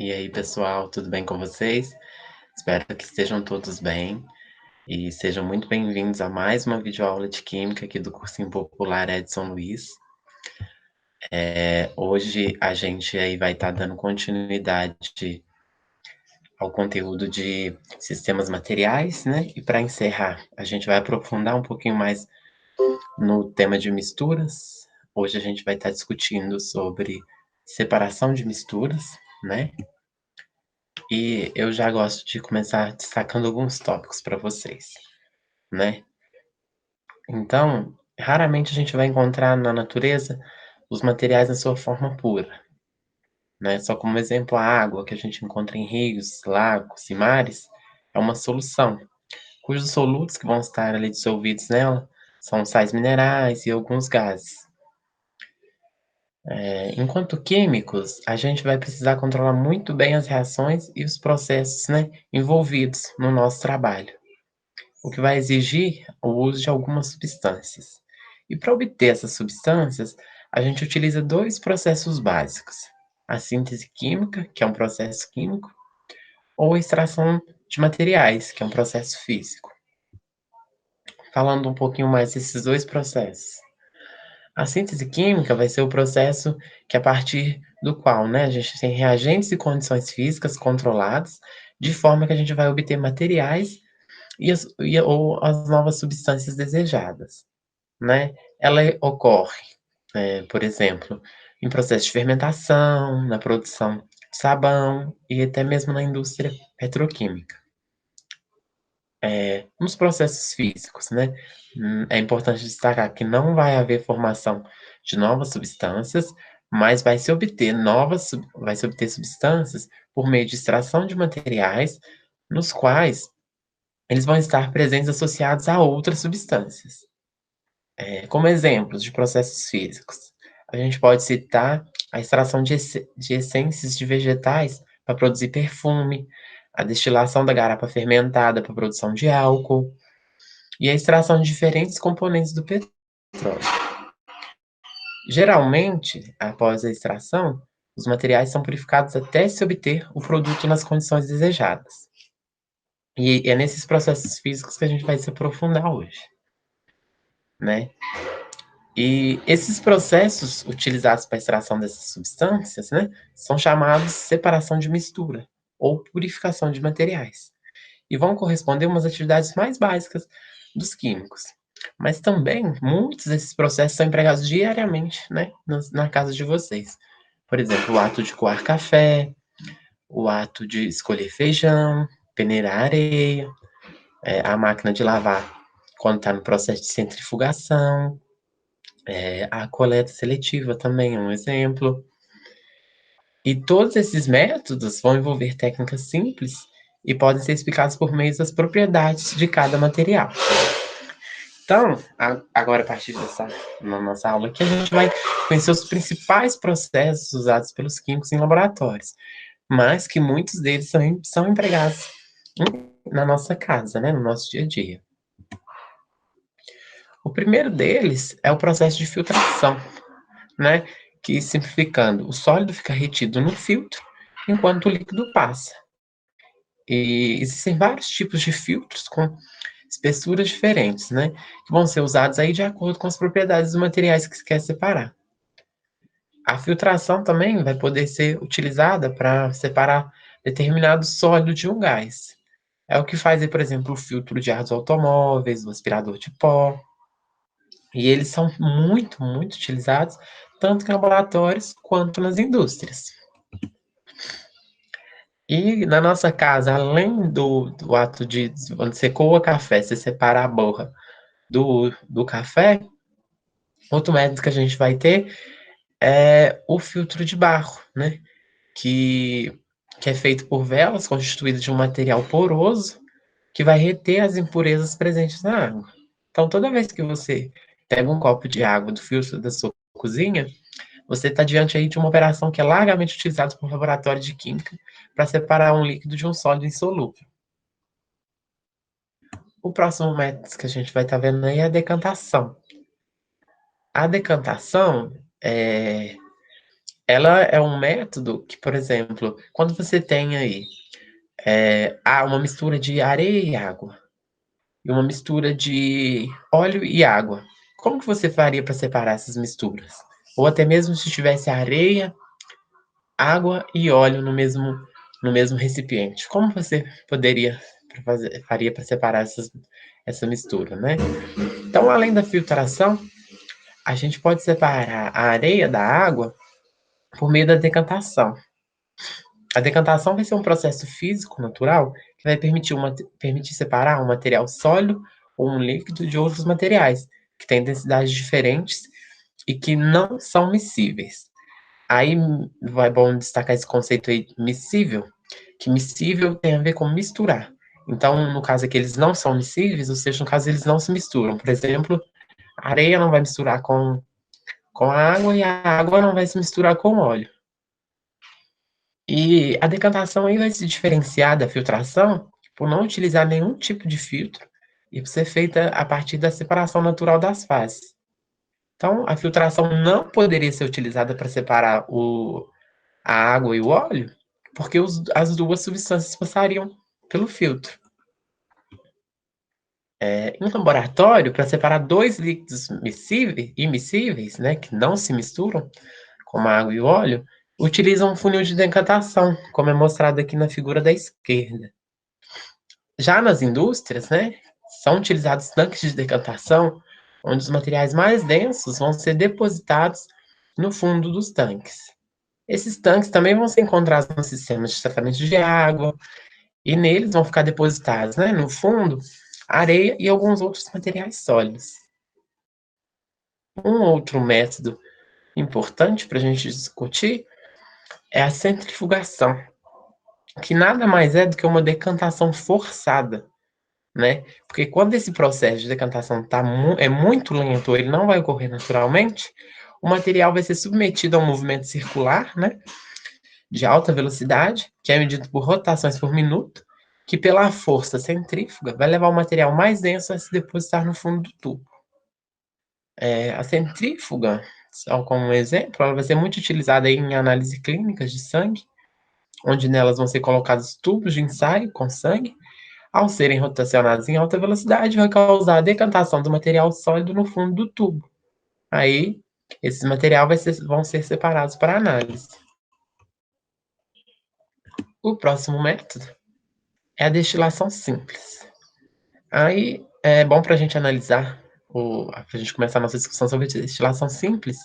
E aí, pessoal, tudo bem com vocês? Espero que estejam todos bem e sejam muito bem-vindos a mais uma videoaula de Química aqui do Cursinho Popular Edson Luiz. Hoje a gente aí vai estar dando continuidade ao conteúdo de sistemas materiais, né? E para encerrar, a gente vai aprofundar um pouquinho mais no tema de misturas. Hoje a gente vai estar discutindo sobre separação de misturas, né? E eu já gosto de começar destacando alguns tópicos para vocês, né? Então, raramente a gente vai encontrar na natureza os materiais na sua forma pura, né? Só como exemplo, a água que a gente encontra em rios, lagos e mares é uma solução, cujos solutos que vão estar ali dissolvidos nela são sais minerais e alguns gases. Enquanto químicos, a gente vai precisar controlar muito bem as reações e os processos, né, envolvidos no nosso trabalho, o que vai exigir o uso de algumas substâncias. E para obter essas substâncias, a gente utiliza dois processos básicos: a síntese química, que é um processo químico, ou a extração de materiais, que é um processo físico. Falando um pouquinho mais desses dois processos. A síntese química vai ser o processo que, a partir do qual, né, a gente tem reagentes e condições físicas controladas, de forma que a gente vai obter materiais ou as novas substâncias desejadas, né? Ela ocorre, por exemplo, em processo de fermentação, na produção de sabão e até mesmo na indústria petroquímica. Nos processos físicos, né? É importante destacar que não vai haver formação de novas substâncias, mas vai se obter substâncias por meio de extração de materiais, nos quais eles vão estar presentes associados a outras substâncias. Como exemplos de processos físicos, a gente pode citar a extração de essências de vegetais para produzir perfume, a destilação da garapa fermentada para produção de álcool e a extração de diferentes componentes do petróleo. Geralmente, após a extração, os materiais são purificados até se obter o produto nas condições desejadas. E é nesses processos físicos que a gente vai se aprofundar hoje, né? E esses processos utilizados para a extração dessas substâncias, né, são chamados de separação de mistura ou purificação de materiais, e vão corresponder a umas atividades mais básicas dos químicos. Mas também muitos desses processos são empregados diariamente, né, na casa de vocês. Por exemplo, o ato de coar café, o ato de escolher feijão, peneirar areia, a máquina de lavar quando está no processo de centrifugação, a coleta seletiva também é um exemplo. E todos esses métodos vão envolver técnicas simples e podem ser explicados por meio das propriedades de cada material. Então, agora a partir na nossa aula aqui, a gente vai conhecer os principais processos usados pelos químicos em laboratórios, mas que muitos deles são empregados na nossa casa, né, no nosso dia a dia. O primeiro deles é o processo de filtração, né? Que, simplificando, o sólido fica retido no filtro enquanto o líquido passa. E existem vários tipos de filtros com espessuras diferentes, né? Que vão ser usados aí de acordo com as propriedades dos materiais que se quer separar. A filtração também vai poder ser utilizada para separar determinado sólido de um gás. É o que faz, aí, por exemplo, o filtro de ar dos automóveis, o aspirador de pó. E eles são muito, muito utilizados, tanto em laboratórios quanto nas indústrias. E na nossa casa, além do ato de, quando você coa café, você separa a borra do café, outro método que a gente vai ter é o filtro de barro, né? Que, que é feito por velas constituídas de um material poroso que vai reter as impurezas presentes na água. Então, toda vez que você pega um copo de água do filtro da sua cozinha, você está diante aí de uma operação que é largamente utilizada por laboratório de química para separar um líquido de um sólido insolúvel. O próximo método que a gente vai estar vendo aí é a decantação. A decantação ela é um método que, por exemplo, quando você tem aí uma mistura de areia e água, e uma mistura de óleo e água, como que você faria para separar essas misturas? Ou até mesmo se tivesse areia, água e óleo no mesmo recipiente, como você poderia faria para separar essa mistura, né? Então, além da filtração, a gente pode separar a areia da água por meio da decantação. A decantação vai ser um processo físico natural que vai permitir separar um material sólido ou um líquido de outros materiais, que têm densidades diferentes e que não são miscíveis. Aí vai bom destacar esse conceito aí miscível, que miscível tem a ver com misturar. Então, no caso aqui, eles não são miscíveis, ou seja, no caso, eles não se misturam. Por exemplo, a areia não vai misturar com a água e a água não vai se misturar com o óleo. E a decantação aí vai se diferenciar da filtração por não utilizar nenhum tipo de filtro e por ser feita a partir da separação natural das fases. Então, a filtração não poderia ser utilizada para separar a água e o óleo, porque as duas substâncias passariam pelo filtro. Em laboratório, para separar dois líquidos immiscíveis, né, que não se misturam, como a água e o óleo, utilizam um funil de decantação, como é mostrado aqui na figura da esquerda. Já nas indústrias, né, são utilizados tanques de decantação, onde os materiais mais densos vão ser depositados no fundo dos tanques. Esses tanques também vão ser encontrados nos sistemas de tratamento de água, e neles vão ficar depositados, né, no fundo, areia e alguns outros materiais sólidos. Um outro método importante para a gente discutir é a centrifugação, que nada mais é do que uma decantação forçada, né? Porque quando esse processo de decantação é muito lento, ele não vai ocorrer naturalmente, o material vai ser submetido a um movimento circular, né, de alta velocidade, que é medido por rotações por minuto, que pela força centrífuga vai levar o material mais denso a se depositar no fundo do tubo. A centrífuga, só como um exemplo, ela vai ser muito utilizada aí em análises clínicas de sangue, onde nelas vão ser colocados tubos de ensaio com sangue. Ao serem rotacionados em alta velocidade, vai causar a decantação do material sólido no fundo do tubo. Aí, esses materiais vão ser separados para análise. O próximo método é a destilação simples. Aí, é bom para a gente analisar, para a gente começar a nossa discussão sobre destilação simples,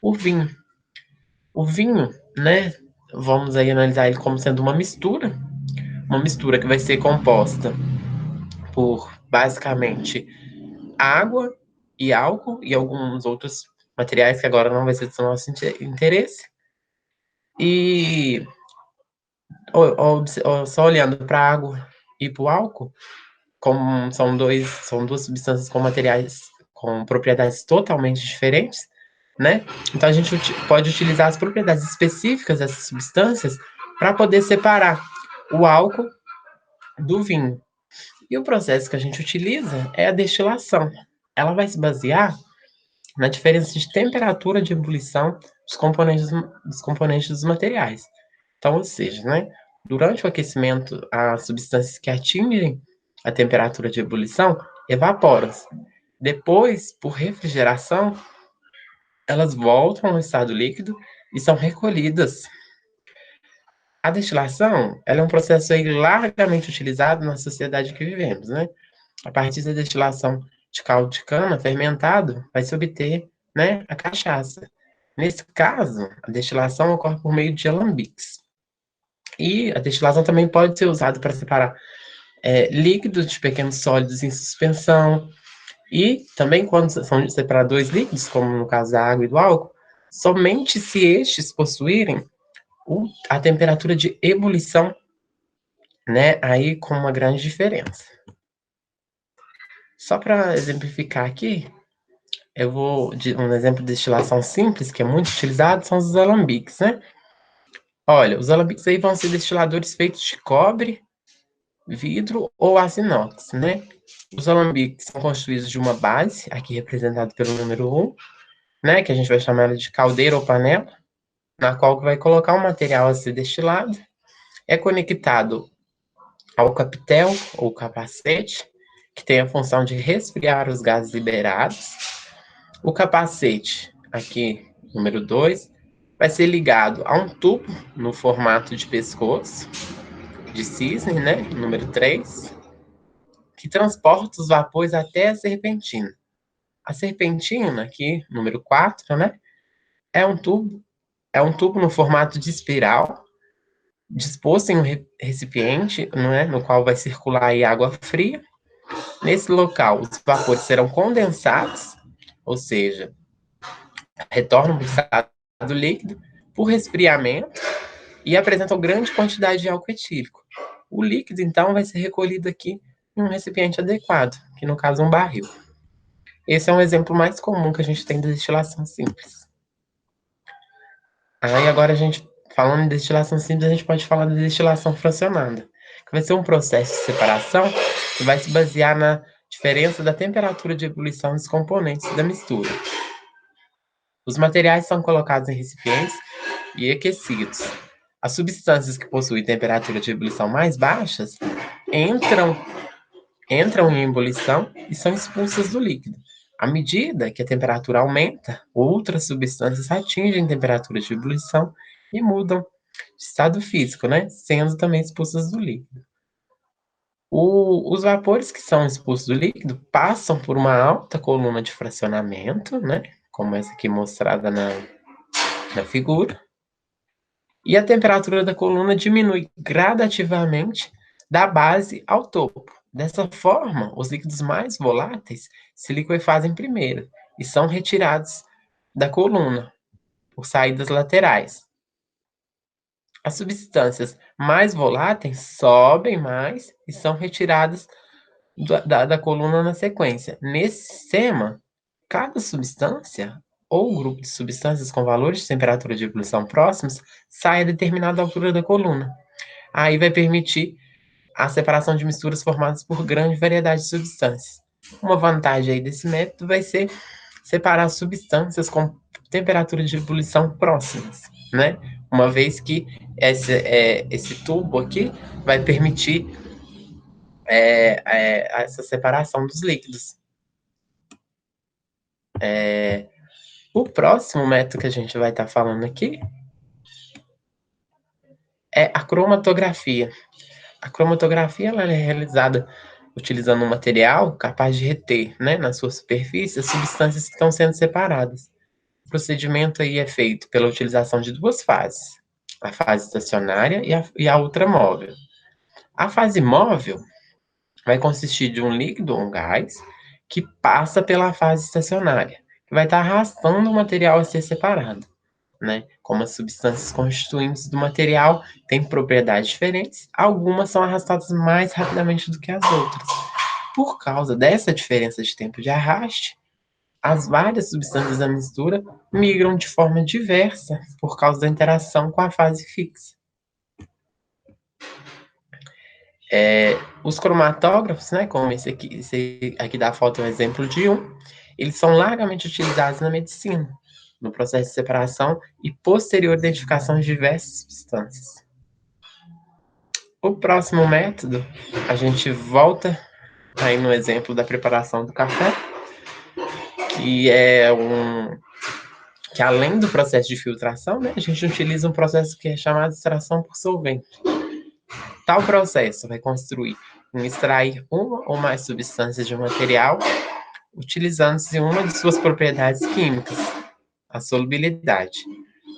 o vinho. O vinho, né, vamos aí analisar ele como sendo uma mistura que vai ser composta por, basicamente, água e álcool e alguns outros materiais que agora não vai ser do nosso interesse. E só olhando para a água e para o álcool, como são duas substâncias com materiais com propriedades totalmente diferentes, né? Então a gente pode utilizar as propriedades específicas dessas substâncias para poder separar o álcool do vinho. E o processo que a gente utiliza é a destilação. Ela vai se basear na diferença de temperatura de ebulição dos componentes dos materiais. Então, ou seja, né, durante o aquecimento, as substâncias que atingem a temperatura de ebulição evaporam-se. Depois, por refrigeração, elas voltam ao estado líquido e são recolhidas. A destilação, ela é um processo aí largamente utilizado na sociedade que vivemos, né? A partir da destilação de caldo de cana fermentado, vai se obter, né, a cachaça. Nesse caso, a destilação ocorre por meio de alambiques. E a destilação também pode ser usada para separar líquidos de pequenos sólidos em suspensão. E também quando são separados dois líquidos, como no caso da água e do álcool, somente se estes possuírem a temperatura de ebulição, né, aí com uma grande diferença. Só para exemplificar aqui, eu vou de um exemplo de destilação simples, que é muito utilizado, são os alambiques, né? Olha, os alambiques aí vão ser destiladores feitos de cobre, vidro ou aço inox, né? Os alambiques são construídos de uma base, aqui representado pelo número 1, né? Que a gente vai chamar de caldeira ou panela, na qual vai colocar o material a ser destilado, é conectado ao capitel ou capacete, que tem a função de resfriar os gases liberados. O capacete, aqui, número 2, vai ser ligado a um tubo no formato de pescoço, de cisne, né? Número 3, que transporta os vapores até a serpentina. A serpentina, aqui, número 4, né? É um tubo, no formato de espiral, disposto em um recipiente, né, no qual vai circular aí água fria. Nesse local, os vapores serão condensados, ou seja, retornam para o estado líquido por resfriamento e apresentam grande quantidade de álcool etílico. O líquido, então, vai ser recolhido aqui em um recipiente adequado, que no caso é um barril. Esse é um exemplo mais comum que a gente tem de destilação simples. Aí agora a gente, falando de destilação simples, a gente pode falar de destilação fracionada, que vai ser um processo de separação que vai se basear na diferença da temperatura de ebulição dos componentes da mistura. Os materiais são colocados em recipientes e aquecidos. As substâncias que possuem temperatura de ebulição mais baixas entram em ebulição e são expulsas do líquido. À medida que a temperatura aumenta, outras substâncias atingem temperatura de ebulição e mudam de estado físico, né? Sendo também expulsas do líquido. Os vapores que são expulsos do líquido passam por uma alta coluna de fracionamento, né? Como essa aqui mostrada na figura. E a temperatura da coluna diminui gradativamente da base ao topo. Dessa forma, os líquidos mais voláteis se liquefazem primeiro e são retirados da coluna por saídas laterais. As substâncias mais voláteis sobem mais e são retiradas da coluna na sequência. Nesse sistema, cada substância ou grupo de substâncias com valores de temperatura de ebulição próximos sai a determinada altura da coluna. Aí vai permitir a separação de misturas formadas por grande variedade de substâncias. Uma vantagem aí desse método vai ser separar substâncias com temperatura de ebulição próximas, né? Uma vez que esse tubo aqui vai permitir essa separação dos líquidos. O próximo método que a gente vai estar falando aqui é a cromatografia. A cromatografia ela é realizada utilizando um material capaz de reter, né, na sua superfície as substâncias que estão sendo separadas. O procedimento aí é feito pela utilização de duas fases, a fase estacionária e a outra móvel. A fase móvel vai consistir de um líquido ou um gás que passa pela fase estacionária, que vai estar arrastando o material a ser separado, né? Como as substâncias constituintes do material têm propriedades diferentes, algumas são arrastadas mais rapidamente do que as outras. Por causa dessa diferença de tempo de arraste, as várias substâncias da mistura migram de forma diversa por causa da interação com a fase fixa. Os cromatógrafos, né, como esse aqui da foto é um exemplo de um, eles são largamente utilizados na medicina, no processo de separação e posterior identificação de diversas substâncias. O próximo método, a gente volta aí no exemplo da preparação do café, que além do processo de filtração, né, a gente utiliza um processo que é chamado de extração por solvente. Tal processo vai construir em extrair uma ou mais substâncias de um material, utilizando-se uma de suas propriedades químicas, a solubilidade.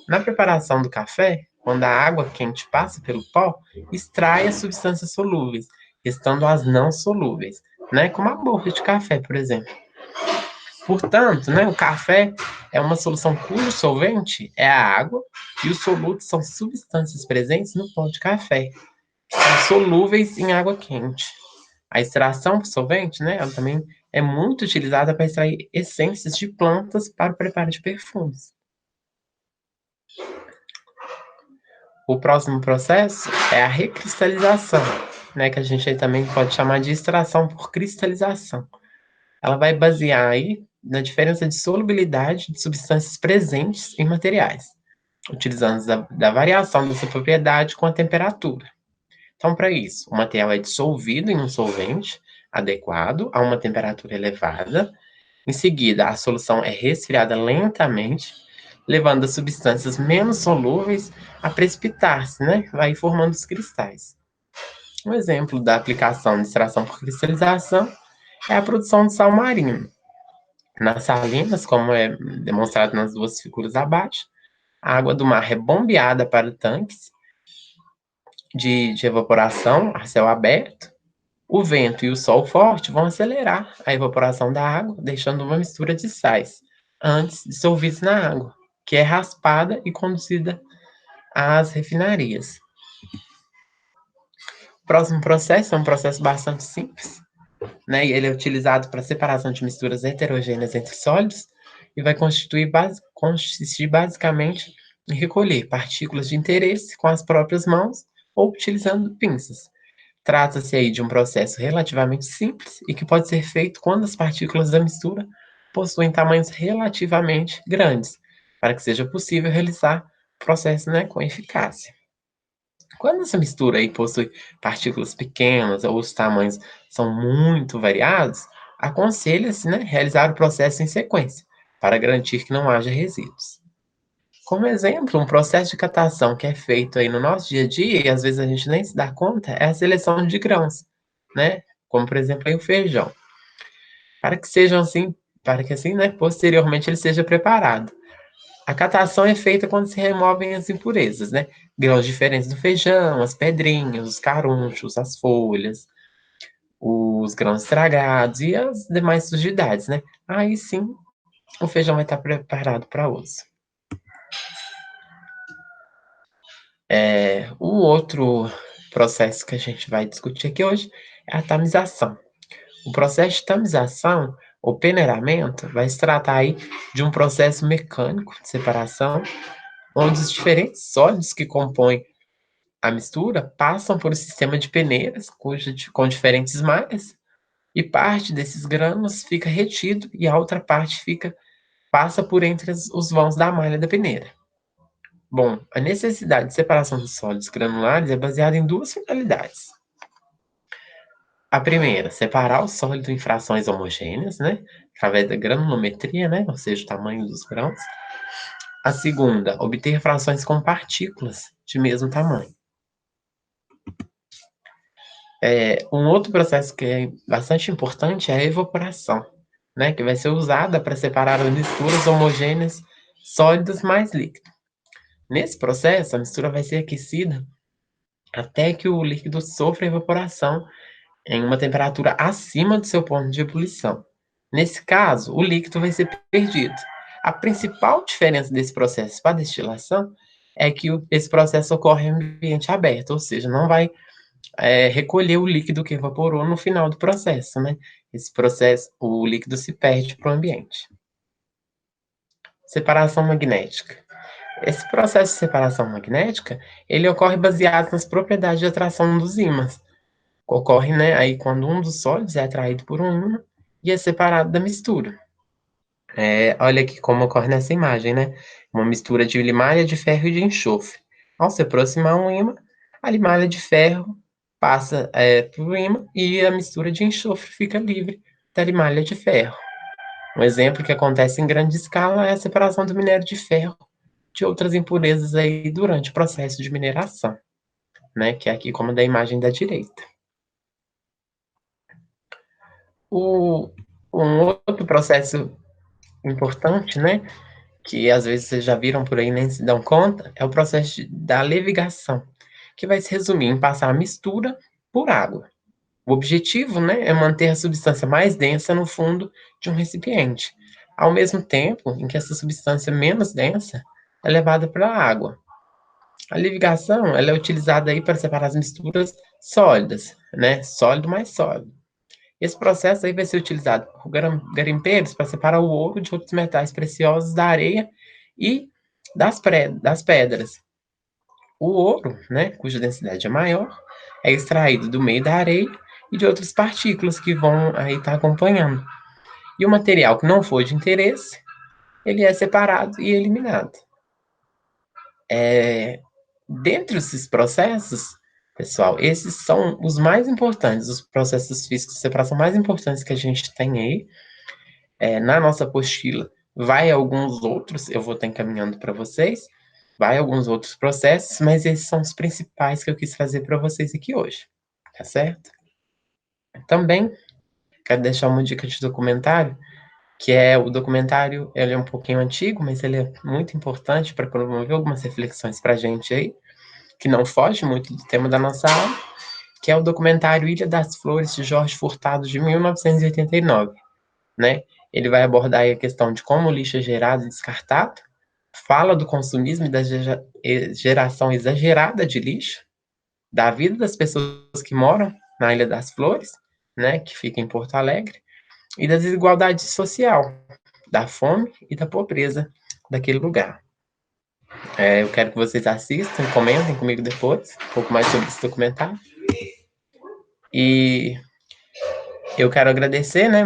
Na preparação do café, quando a água quente passa pelo pó, extrai as substâncias solúveis, restando as não solúveis, né, como a borra de café, por exemplo. Portanto, né, o café é uma solução cujo solvente é a água e os solutos são substâncias presentes no pó de café, que são solúveis em água quente. A extração por solvente, né, ela também é muito utilizada para extrair essências de plantas para o preparo de perfumes. O próximo processo é a recristalização, né, que a gente também pode chamar de extração por cristalização. Ela vai basear aí na diferença de solubilidade de substâncias presentes em materiais. utilizando da variação dessa propriedade com a temperatura. Então, para isso, o material é dissolvido em um solvente adequado a uma temperatura elevada. Em seguida, a solução é resfriada lentamente, levando as substâncias menos solúveis a precipitar-se, né? Vai formando os cristais. Um exemplo da aplicação de extração por cristalização é a produção de sal marino. Nas salinas, como é demonstrado nas duas figuras abaixo, a água do mar é bombeada para tanques de evaporação a céu aberto. O vento e o sol forte vão acelerar a evaporação da água, deixando uma mistura de sais, antes dissolvidos na água, que é raspada e conduzida às refinarias. O próximo processo é um processo bastante simples, né? E ele é utilizado para separação de misturas heterogêneas entre sólidos e vai consistir basicamente em recolher partículas de interesse com as próprias mãos ou utilizando pinças. Trata-se aí de um processo relativamente simples e que pode ser feito quando as partículas da mistura possuem tamanhos relativamente grandes, para que seja possível realizar o processo, né, com eficácia. Quando essa mistura aí possui partículas pequenas ou os tamanhos são muito variados, aconselha-se, né, realizar o processo em sequência, para garantir que não haja resíduos. Como exemplo, um processo de catação que é feito aí no nosso dia a dia e às vezes a gente nem se dá conta é a seleção de grãos, né? Como por exemplo aí o feijão. Para que sejam assim, para que assim, né, posteriormente ele seja preparado. A catação é feita quando se removem as impurezas, né? Grãos diferentes do feijão, as pedrinhas, os carunchos, as folhas, os grãos estragados e as demais sujidades, né? Aí sim, o feijão vai estar preparado para uso. O outro processo que a gente vai discutir aqui hoje é a tamização. O processo de tamização ou peneiramento vai se tratar aí de um processo mecânico de separação, onde os diferentes sólidos que compõem a mistura passam por um sistema de peneiras com diferentes malhas, e parte desses grãos fica retido e a outra parte passa por entre os vãos da malha da peneira. Bom, a necessidade de separação dos sólidos granulares é baseada em duas finalidades. A primeira, separar o sólido em frações homogêneas, né? Através da granulometria, né? Ou seja, o tamanho dos grãos. A segunda, obter frações com partículas de mesmo tamanho. Um outro processo que é bastante importante é a evaporação, né? Que vai ser usada para separar as misturas homogêneas sólidas mais líquidas. Nesse processo, a mistura vai ser aquecida até que o líquido sofra evaporação em uma temperatura acima do seu ponto de ebulição. Nesse caso, o líquido vai ser perdido. A principal diferença desse processo para a destilação é que esse processo ocorre em ambiente aberto, ou seja, não vai recolher o líquido que evaporou no final do processo, né? Esse processo, o líquido se perde para o ambiente. Separação magnética. Esse processo de separação magnética, ele ocorre baseado nas propriedades de atração dos ímãs. Ocorre, né, aí quando um dos sólidos é atraído por um ímã e é separado da mistura. Olha aqui como ocorre nessa imagem, né? Uma mistura de limalha de ferro e de enxofre. Ao se aproximar um ímã, a limalha de ferro passa para o ímã e a mistura de enxofre fica livre da limalha de ferro. Um exemplo que acontece em grande escala é a separação do minério de ferro de outras impurezas aí durante o processo de mineração, né? Que é aqui como da imagem da direita. Um outro processo importante, né, que às vezes vocês já viram por aí e nem se dão conta, é o processo da levigação, que vai se resumir em passar a mistura por água. O objetivo, né, é manter a substância mais densa no fundo de um recipiente, ao mesmo tempo em que essa substância menos densa é levada para a água. A levigação, ela é utilizada aí para separar as misturas sólidas, né, sólido mais sólido. Esse processo aí vai ser utilizado por garimpeiros para separar o ouro de outros metais preciosos da areia e das pedras. O ouro, né, cuja densidade é maior, é extraído do meio da areia e de outras partículas que vão aí estar acompanhando. E o material que não for de interesse, ele é separado e eliminado. Dentre esses processos, pessoal, esses são os mais importantes, os processos físicos de separação mais importantes que a gente tem aí. Na nossa apostila, vai alguns outros, eu vou estar encaminhando para vocês, vai alguns outros processos, mas esses são os principais que eu quis trazer para vocês aqui hoje, tá certo? Também quero deixar uma dica de documentário, que é o documentário, ele é um pouquinho antigo, mas ele é muito importante para promover algumas reflexões para a gente aí, que não foge muito do tema da nossa aula, que é o documentário Ilha das Flores, de Jorge Furtado, de 1989, né? Ele vai abordar a questão de como o lixo é gerado e descartado, fala do consumismo e da geração exagerada de lixo, da vida das pessoas que moram na Ilha das Flores, né, que fica em Porto Alegre, e da desigualdade social, da fome e da pobreza daquele lugar. Eu quero que vocês assistam, comentem comigo depois, um pouco mais sobre esse documentário. E eu quero agradecer, né,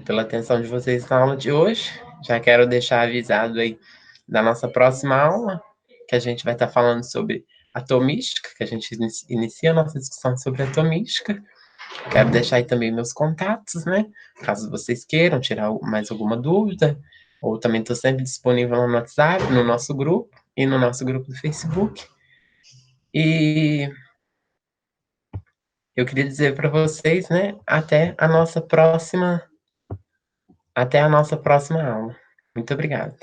pela atenção de vocês na aula de hoje. Já quero deixar avisado aí da nossa próxima aula, que a gente vai estar falando sobre atomística, que a gente inicia a nossa discussão sobre atomística. Quero deixar aí também meus contatos, né, caso vocês queiram tirar mais alguma dúvida, ou também estou sempre disponível no WhatsApp, no nosso grupo e no nosso grupo do Facebook. E eu queria dizer para vocês, né, até a nossa próxima aula. Muito obrigado.